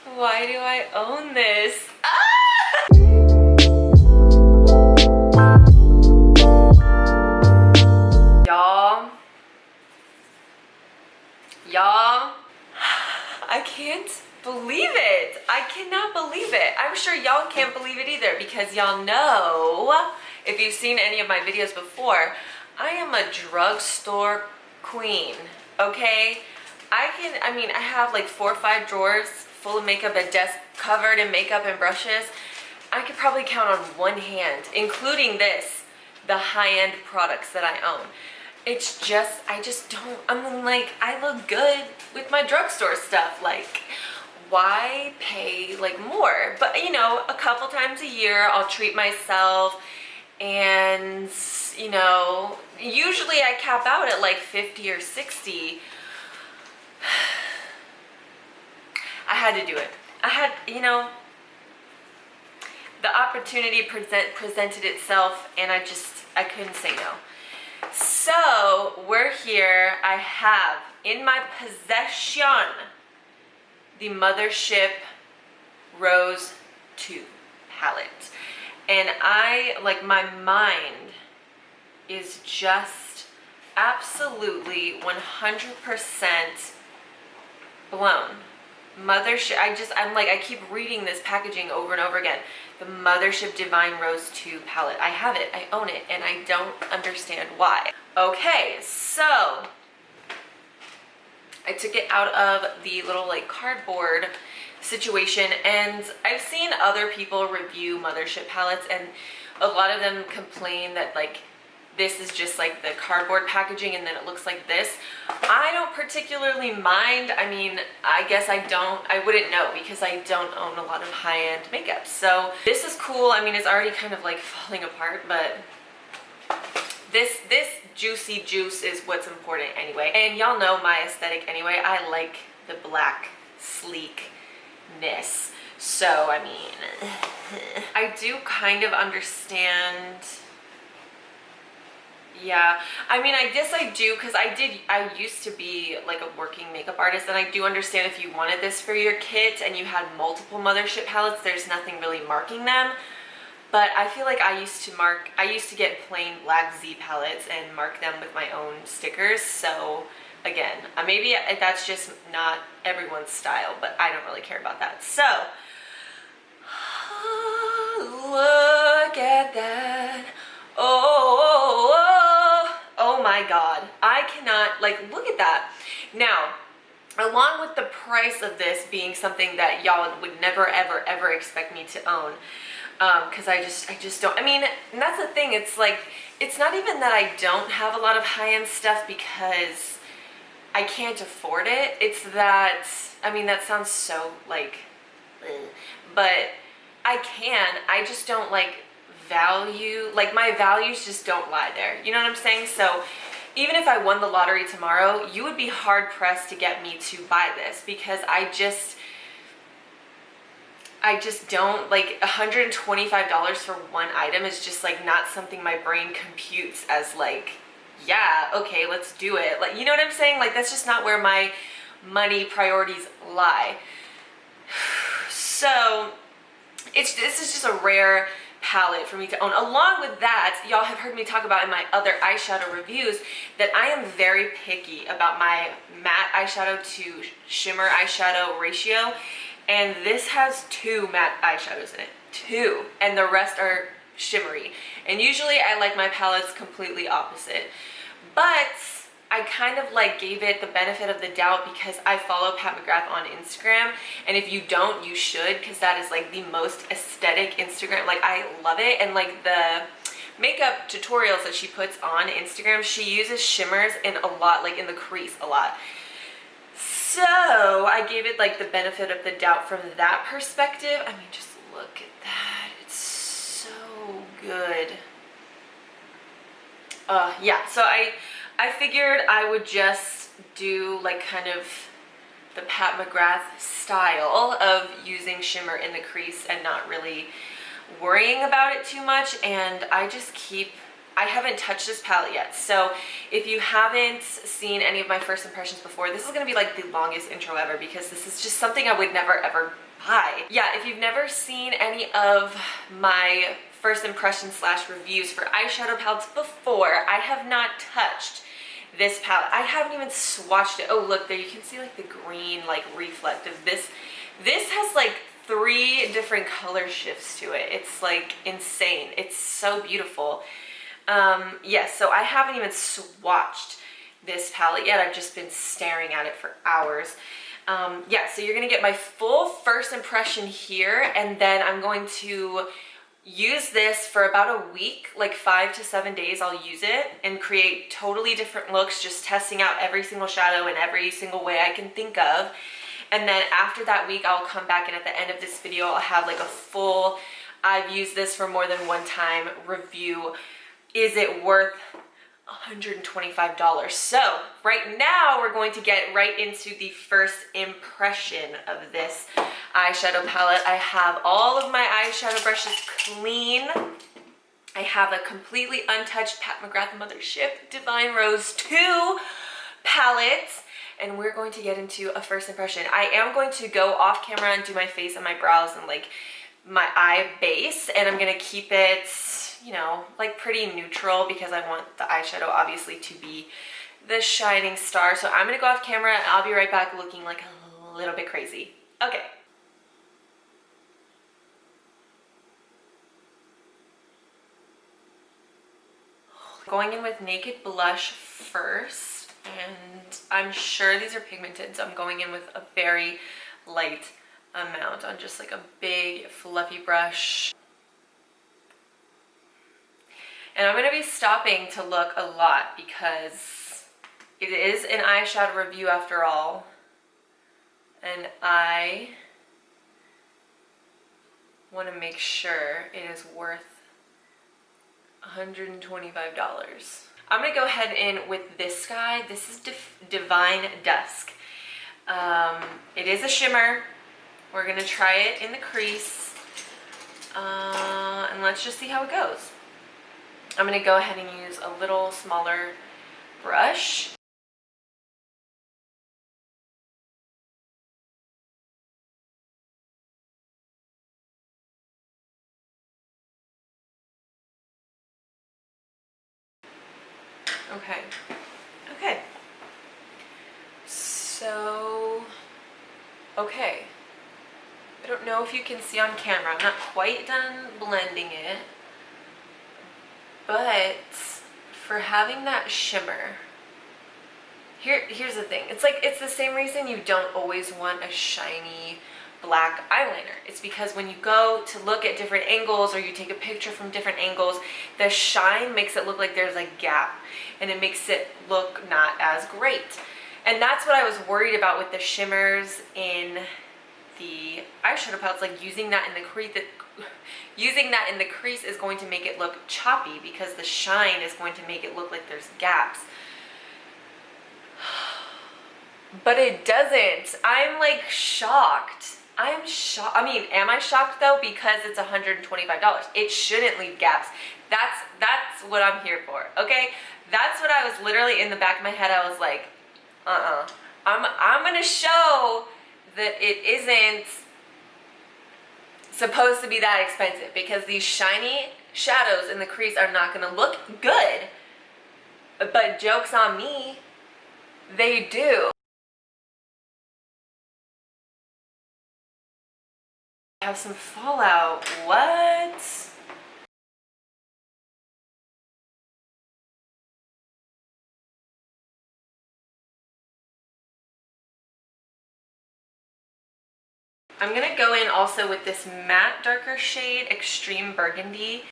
Why do I own this? Y'all, I can't believe it. I cannot believe it. I'm sure y'all can't believe it either, because y'all know, if you've seen any of my videos before, I am a drugstore queen, okay? I have like 4 or 5 drawers full of makeup, a desk covered in makeup and brushes. I could probably count on one hand, including this, the high-end products that I own. It's just, I look good with my drugstore stuff. Like, why pay like more? But you know, a couple times a year I'll treat myself, and you know, usually I cap out at like 50 or 60. I had to do it. The opportunity presented itself, and I couldn't say no. So we're here. I have in my possession the Mothership Rose 2 palette, and my mind is just absolutely 100% blown. Mothership, I keep reading this packaging over and over again. The Mothership Divine Rose 2 palette. I have it, I own it, and I don't understand why. Okay, so I took it out of the little like cardboard situation, and I've seen other people review Mothership palettes, and a lot of them complain that like this is just like the cardboard packaging and then it looks like this. I don't particularly mind. I mean, I guess I wouldn't know, because I don't own a lot of high-end makeup. So this is cool. I mean, it's already kind of like falling apart, but this juicy juice is what's important anyway. And y'all know my aesthetic anyway. I like the black sleekness. So, I mean, I do kind of understand. Yeah, I mean, I guess I do, because I used to be like a working makeup artist, and I do understand if you wanted this for your kit and you had multiple Mothership palettes, there's nothing really marking them. But I feel like I used to get plain black Z palettes and mark them with my own stickers. So again, maybe that's just not everyone's style, but I don't really care about that. So, look at that. Oh my God, I cannot, like, look at that. Now, along with the price of this being something that y'all would never, ever, ever expect me to own, because I just don't, I mean, and that's the thing, it's like, it's not even that I don't have a lot of high-end stuff because I can't afford it. It's that, I mean, that sounds so, like, but I just don't, like, value, like my values just don't lie there, you know what I'm saying? So even if I won the lottery tomorrow, you would be hard pressed to get me to buy this, because I just don't, like, $125 for one item is just like not something my brain computes as like, yeah, okay, let's do it. Like, you know what I'm saying? Like, that's just not where my money priorities lie. So this is just a rare palette for me to own. Along with that, y'all have heard me talk about in my other eyeshadow reviews that I am very picky about my matte eyeshadow to shimmer eyeshadow ratio, and this has 2 matte eyeshadows in it, 2, and the rest are shimmery. And usually I like my palettes completely opposite, but I kind of like gave it the benefit of the doubt because I follow Pat McGrath on Instagram, and if you don't, you should, because that is like the most aesthetic Instagram. Like, I love it, and like the makeup tutorials that she puts on Instagram, she uses shimmers in a lot, like in the crease a lot. So I gave it like the benefit of the doubt from that perspective. I mean, just look at that. It's so good. Yeah, so I figured I would just do like kind of the Pat McGrath style of using shimmer in the crease and not really worrying about it too much. And I haven't touched this palette yet. So if you haven't seen any of my first impressions before, this is going to be like the longest intro ever, because this is just something I would never ever by. Yeah, if you've never seen any of my first impression slash reviews for eyeshadow palettes before, I have not touched this palette. I haven't even swatched it. Oh, look there, you can see like the green like reflect of this. This has like 3 different color shifts to it. It's like insane. It's so beautiful. Yes, so I haven't even swatched this palette yet. I've just been staring at it for hours. Yeah, so you're gonna get my full first impression here, and then I'm going to use this for about a week, like 5 to 7 days. I'll use it and create totally different looks, just testing out every single shadow in every single way I can think of. And then after that week, I'll come back, and at the end of this video, I'll have like a full, I've used this for more than one time review. Is it worth $125? So right now we're going to get right into the first impression of this eyeshadow palette. I have all of my eyeshadow brushes clean. I have a completely untouched Pat McGrath Mothership Divine Rose 2 palette. And we're going to get into a first impression. I am going to go off camera and do my face and my brows and like my eye base, and I'm gonna keep it, you know, like pretty neutral because I want the eyeshadow obviously to be the shining star. So I'm gonna go off camera and I'll be right back looking like a little bit crazy. Okay. Going in with Naked Blush first. And I'm sure these are pigmented, so I'm going in with a very light amount on just like a big fluffy brush. And I'm going to be stopping to look a lot because it is an eyeshadow review after all. And I want to make sure it is worth $125. I'm gonna go ahead in with this guy. This is Divine Dusk. It is a shimmer. We're gonna try it in the crease. And let's just see how it goes. I'm gonna go ahead and use a little smaller brush. Okay. So, okay. I don't know if you can see on camera. I'm not quite done blending it. But for having that shimmer, here's the thing. It's like, it's the same reason you don't always want a shiny black eyeliner. It's because when you go to look at different angles or you take a picture from different angles, the shine makes it look like there's a gap and it makes it look not as great. And that's what I was worried about with the shimmers in the eyeshadow palettes, like using that in the crease is going to make it look choppy because the shine is going to make it look like there's gaps. But it doesn't. I'm like shocked. I'm shocked. I mean, am I shocked though? Because it's $125. It shouldn't leave gaps. That's what I'm here for, okay? That's what I was literally in the back of my head. I was like, I'm gonna show that it isn't supposed to be that expensive because these shiny shadows in the crease are not gonna look good. But joke's on me, they do. I have some fallout. What? I'm gonna go in also with this matte darker shade, Extreme Burgundy.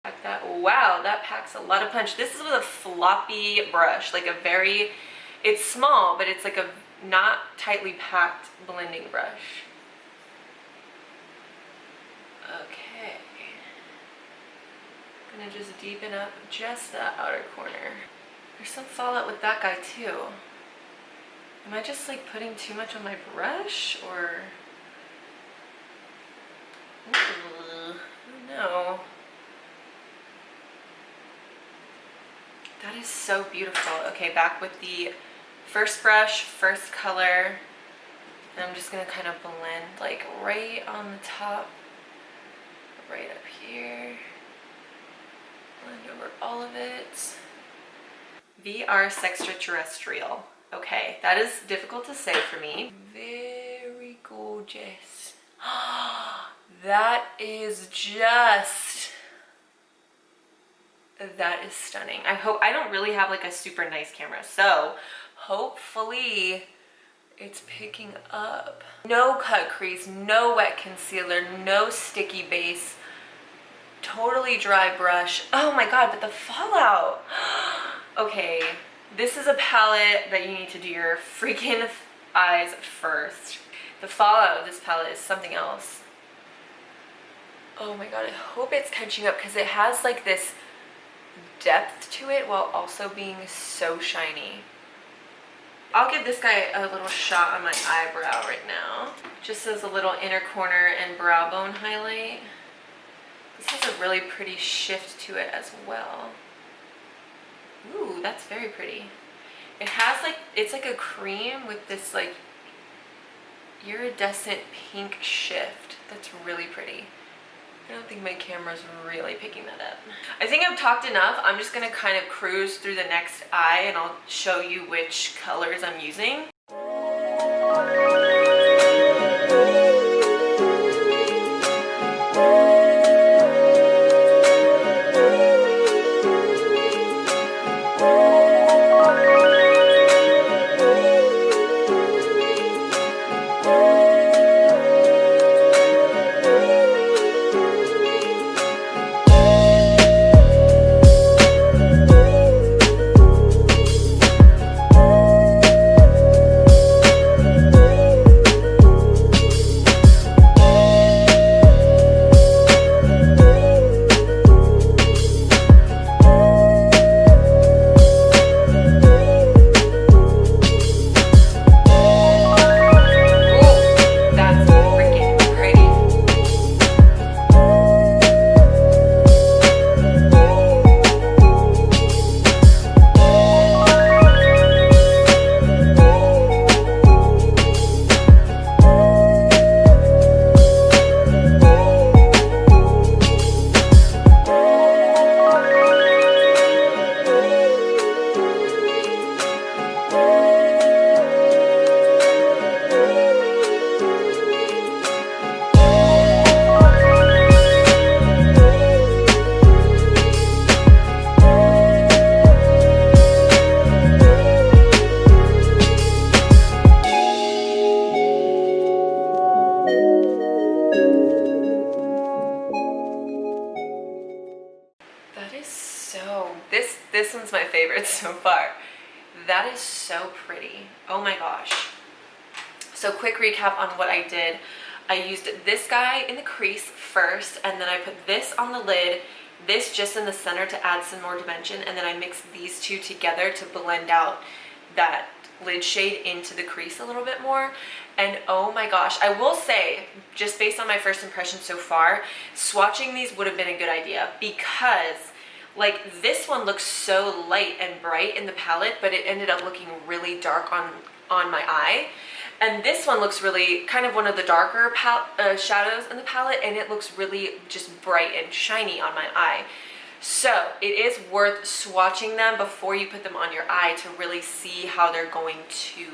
Like that. Wow, that packs a lot of punch. This is with a floppy brush, like a very, it's small, but it's like a not tightly packed blending brush. Okay. I'm gonna just deepen up just that outer corner. There's some fallout with that guy too. Am I just like putting too much on my brush or? Ooh, I don't know. That is so beautiful. Okay, back with the first brush, first color. And I'm just gonna kind of blend like right on the top, right up here. Blend over all of it. VR Sextraterrestrial. Okay, that is difficult to say for me. Very gorgeous. That is just... that is stunning. I don't really have like a super nice camera, so hopefully it's picking up. No cut crease, no wet concealer, no sticky base, totally dry brush. Oh my god, but the fallout. Okay, this is a palette that you need to do your freaking eyes first. The fallout of this palette is something else. Oh my god, I hope it's catching up because it has like this depth to it while also being so shiny. I'll give this guy a little shot on my eyebrow right now. Just as a little inner corner and brow bone highlight. This has a really pretty shift to it as well. Ooh, that's very pretty. It has like, it's like a cream with this like iridescent pink shift. That's really pretty. I don't think my camera's really picking that up. I think I've talked enough. I'm just gonna kind of cruise through the next eye and I'll show you which colors I'm using. This one's my favorite so far. That is so pretty. Oh my gosh. So quick recap on what I did. I used this guy in the crease first, and then I put this on the lid, this just in the center to add some more dimension, and then I mixed these two together to blend out that lid shade into the crease a little bit more. And oh my gosh, I will say, just based on my first impression so far, swatching these would have been a good idea, because like this one looks so light and bright in the palette, but it ended up looking really dark on my eye. And this one looks really kind of one of the darker shadows in the palette, and it looks really just bright and shiny on my eye. So it is worth swatching them before you put them on your eye to really see how they're going to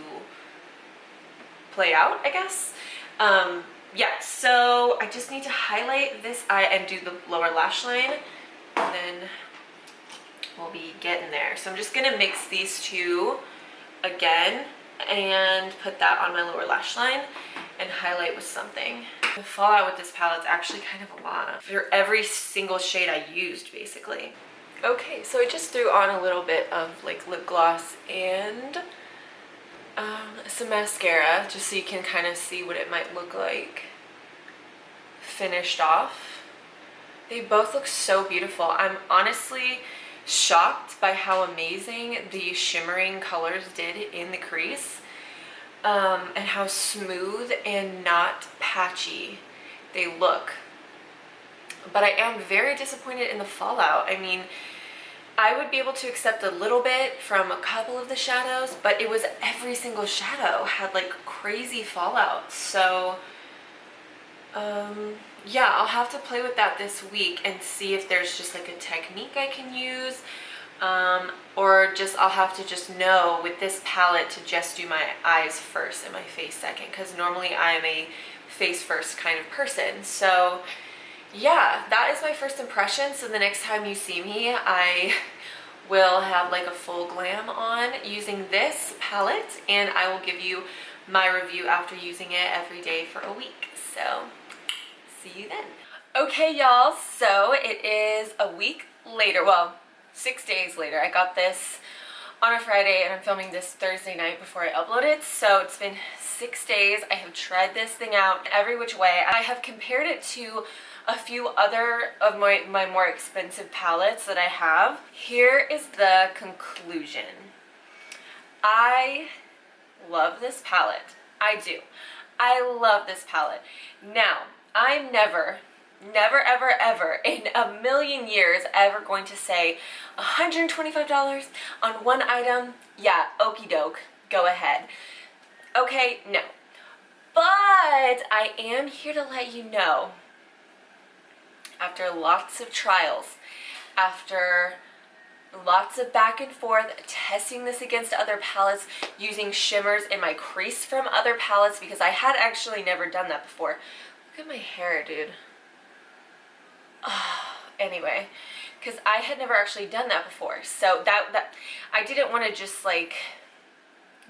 play out, I guess. Yeah, so I just need to highlight this eye and do the lower lash line, and then we'll be getting there. So I'm just gonna mix these two again and put that on my lower lash line and highlight with something. The fallout with this palette is actually kind of a lot for every single shade I used, basically. Okay, so I just threw on a little bit of like lip gloss and some mascara, just so you can kind of see what it might look like finished off. They both look so beautiful. I'm honestly shocked by how amazing the shimmering colors did in the crease, and how smooth and not patchy they look. But I am very disappointed in the fallout. I mean, I would be able to accept a little bit from a couple of the shadows, but it was every single shadow had like crazy fallout. So yeah, I'll have to play with that this week and see if there's just like a technique I can use, or just I'll have to just know with this palette to just do my eyes first and my face second, because normally I'm a face first kind of person. So yeah, that is my first impression. So the next time you see me, I will have like a full glam on using this palette, and I will give you my review after using it every day for a week. So see you then. Okay, y'all, so it is a week later, well, 6 days later. I got this on a Friday and I'm filming this Thursday night before I upload it. So it's been 6 days. I have tried this thing out every which way. I have compared it to a few other of my more expensive palettes that I have. Here is the conclusion. I love this palette. I do. I love this palette. Now, I'm never ever in a million years ever going to say $125 on one item. Yeah, okie doke, go ahead. Okay, no. But I am here to let you know, after lots of trials, after lots of back and forth, testing this against other palettes, using shimmers in my crease from other palettes, because I had actually never done that before. Look at my hair, dude. Oh, anyway, because I had never actually done that before, so that I didn't want to just like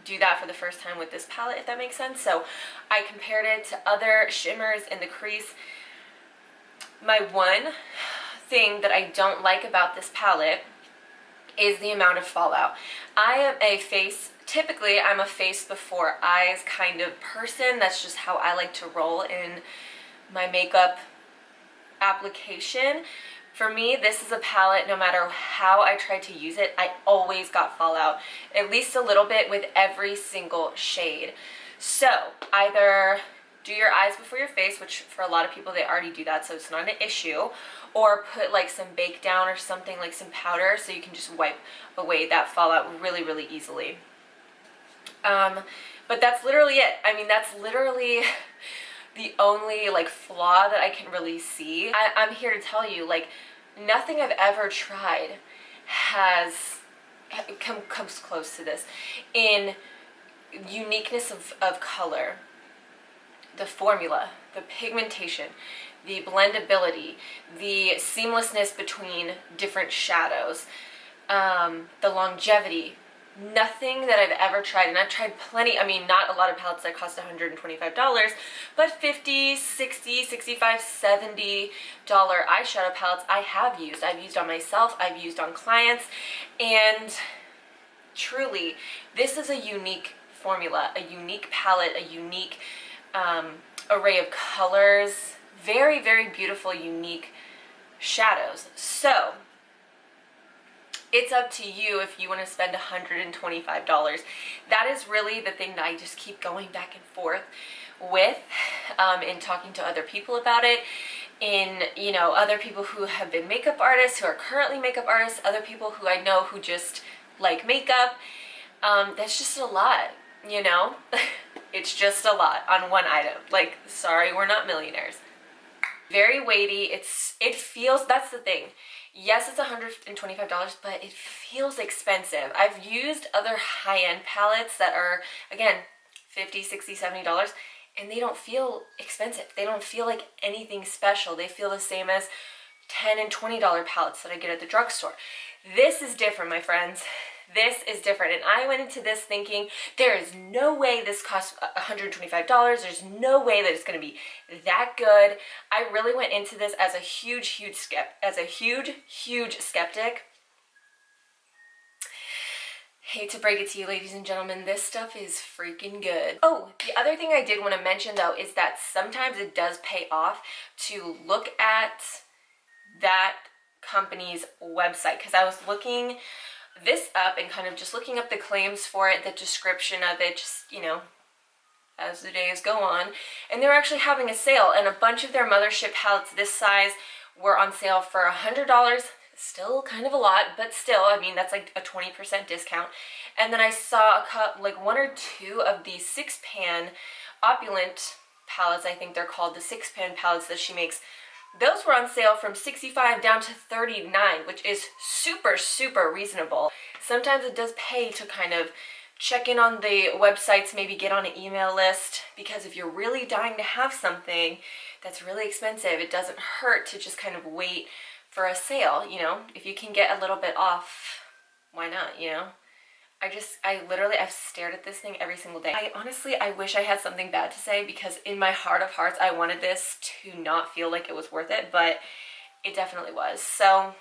do that for the first time with this palette, if that makes sense. So I compared it to other shimmers in the crease. My one thing that I don't like about this palette is the amount of fallout. I am a face, typically I'm a face before eyes kind of person. That's just how I like to roll in my makeup application. For me, this is a palette, no matter how I tried to use it, I always got fallout, at least a little bit with every single shade. So either do your eyes before your face, which for a lot of people they already do that, so it's not an issue, or put like some bake down or something, like some powder, so you can just wipe away that fallout really, really easily. But that's literally it. I mean, that's literally the only like flaw that I can really see. I'm here to tell you, like, nothing I've ever tried comes close to this in uniqueness of color, the formula, the pigmentation, the blendability, the seamlessness between different shadows, the longevity. Nothing that I've ever tried, and I've tried plenty, I mean, not a lot of palettes that cost $125, but $50, $60, $65, $70 eyeshadow palettes I have used. I've used on myself, I've used on clients, and truly, this is a unique formula, a unique palette, a unique array of colors, very, very beautiful, unique shadows. So it's up to you if you want to spend $125. That is really the thing that I just keep going back and forth with, in talking to other people about it, in, you know, other people who have been makeup artists, who are currently makeup artists, other people who I know who just like makeup. That's just a lot, you know? It's just a lot on one item. Like, sorry, we're not millionaires. Very weighty. It feels, that's the thing. Yes, it's $125, but it feels expensive. I've used other high-end palettes that are, again, $50, $60, $70, and they don't feel expensive. They don't feel like anything special. They feel the same as $10 and $20 palettes that I get at the drugstore. This is different, my friends. This is different. And I went into this thinking, there is no way this costs $125. There's no way that it's going to be that good. I really went into this as a huge skeptic. Hate to break it to you, ladies and gentlemen, this stuff is freaking good. Oh, the other thing I did want to mention, though, is that sometimes it does pay off to look at that company's website, because I was looking this up and kind of just looking up the claims for it, the description of it, just, you know, as the days go on, and they're actually having a sale, and a bunch of their mothership palettes this size were on sale for $100, Still kind of a lot, but still, I mean, that's like a 20% discount. And then I saw like 1 or 2 of these 6-pan opulent palettes, I think they're called, the 6-pan palettes that she makes. Those were on sale from $65 down to $39, which is super, super reasonable. Sometimes it does pay to kind of check in on the websites, maybe get on an email list, because if you're really dying to have something that's really expensive, it doesn't hurt to just kind of wait for a sale, you know? If you can get a little bit off, why not, you know? I've stared at this thing every single day. I wish I had something bad to say, because in my heart of hearts, I wanted this to not feel like it was worth it, but it definitely was. So,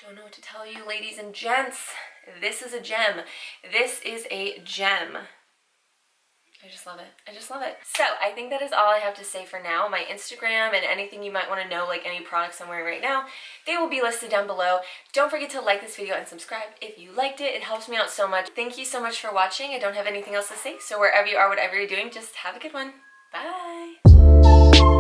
don't know what to tell you, ladies and gents. This is a gem. This is a gem. I just love it. I just love it. So I think that is all I have to say for now. My Instagram and anything you might want to know, like any products I'm wearing right now, they will be listed down below. Don't forget to like this video and subscribe if you liked it. It helps me out so much. Thank you so much for watching. I don't have anything else to say. So wherever you are, whatever you're doing, just have a good one. Bye.